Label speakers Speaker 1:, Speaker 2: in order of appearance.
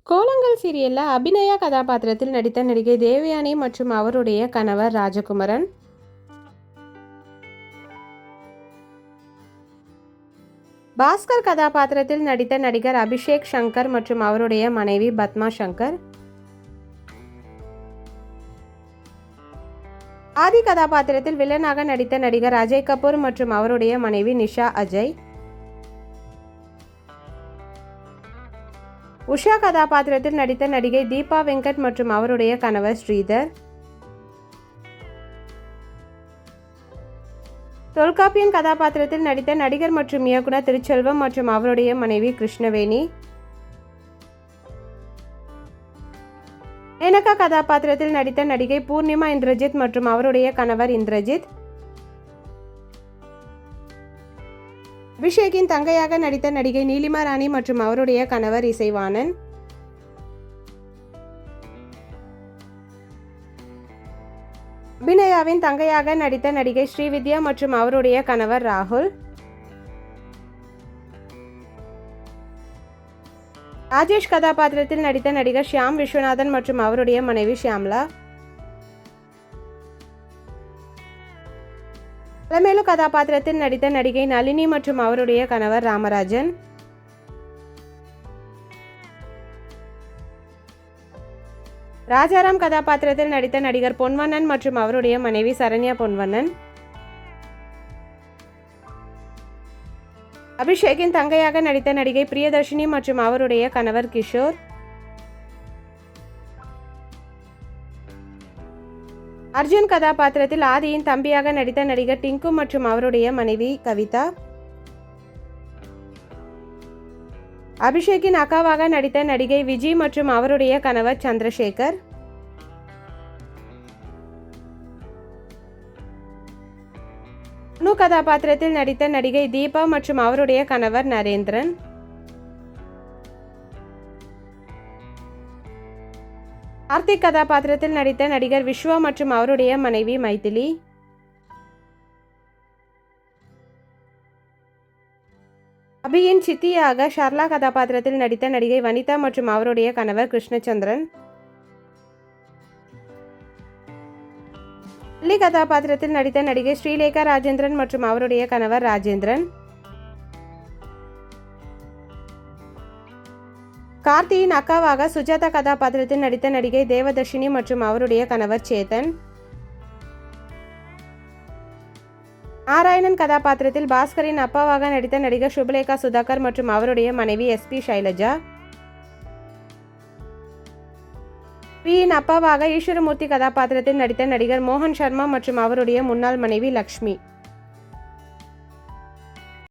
Speaker 1: கோலங்கள் சீரியல்ல அபிநயா கதாபாத்திரத்தில் நடித்த நடிகை தேவயானி மற்றும் அவருடைய கணவர் ராஜகுமரன். பாஸ்கர் கதாபாத்திரத்தில் நடித்த நடிகர் அபிஷேக் சங்கர் மற்றும் அவருடைய மனைவி பத்மா சங்கர். ஆதி கதாபாத்திரத்தில் வில்லனாக நடித்த நடிகர் அஜய் கபூர் மற்றும் அவருடைய மனைவி நிஷா அஜய். உஷா கதாபாத்திரத்தில் நடித்த நடிகை தீபா வெங்கட் மற்றும் அவருடைய கணவர் ஸ்ரீதர். தொல்காப்பியன் கதாபாத்திரத்தில் நடித்த நடிகர் மற்றும் இயக்குனர் திருச்செல்வம் மற்றும் அவருடைய மனைவி கிருஷ்ணவேணி. மேனகா கதாபாத்திரத்தில் நடித்த நடிகை பூர்ணிமா இந்திரஜித் மற்றும் அவருடைய கணவர் இந்திரஜித். அபிஷேக்கின் தங்கையாக நடித்த நடிகை நீலிமா ராணி மற்றும் அவருடைய கணவர் இசைவாணன். அபிநயாவின் தங்கையாக நடித்த நடிகை ஸ்ரீவித்யா மற்றும் அவருடைய கணவர் ராகுல். ராஜேஷ் கதாபாத்திரத்தில் நடித்த நடிகர் ஷியாம் விஸ்வநாதன் மற்றும் அவருடைய மனைவி ஷியாம்லா. அலமேலு கதாபாத்திரத்தில் நடித்த நடிகை நளினி மற்றும் அவருடைய கணவர் ராமராஜன். ராஜாராம் கதாபாத்திரத்தில் நடித்த நடிகர் பொன்வண்ணன் மற்றும் அவருடைய மனைவி சரண்யா பொன்வண்ணன். அபிஷேக்கின் தங்கையாக நடித்த நடிகை பிரியதர்ஷினி மற்றும் அவருடைய கணவர் கிஷோர். அர்ஜுன் கதாபாத்திரத்தில் ஆதியின் தம்பியாக நடித்த நடிகர் டிங்கு மற்றும் அவருடைய மனைவி கவிதா. அபிஷேக்கின் அக்காவாக நடித்த நடிகை விஜி மற்றும் அவருடைய கணவர் சந்திரசேகர். அனு கதாபாத்திரத்தில் நடித்த நடிகை தீபா மற்றும் அவருடைய கணவர் நரேந்திரன். கார்த்திக் கதாபாத்திரத்தில் நடித்த நடிகர் விஸ்வா மற்றும் அவருடைய மனைவி மைதிலி. அபியின் சித்தியாக ஷர்லா கதாபாத்திரத்தில் நடித்த நடிகை வனிதா மற்றும் அவருடைய கணவர் கிருஷ்ணச்சந்திரன். லி கதாபாத்திரத்தில் நடித்த நடிகை ஸ்ரீலேகா ராஜேந்திரன் மற்றும் அவருடைய கணவர் ராஜேந்திரன். கார்த்தியின் அக்காவாக சுஜாதா கதாபாத்திரத்தில் நடித்த நடிகை தேவதர்ஷினி மற்றும் அவருடைய கணவர் சேதன். நாராயணன் கதாபாத்திரத்தில் பாஸ்கரின் அப்பாவாக நடித்த நடிகர் சுபலேகா சுதாகர் மற்றும் அவருடைய மனைவி SP சைலஜா. பியின் அப்பாவாக ஈஸ்வரமூர்த்தி கதாபாத்திரத்தில் நடித்த நடிகர் மோகன் சர்மா மற்றும் அவருடைய முன்னாள் மனைவி லக்ஷ்மி.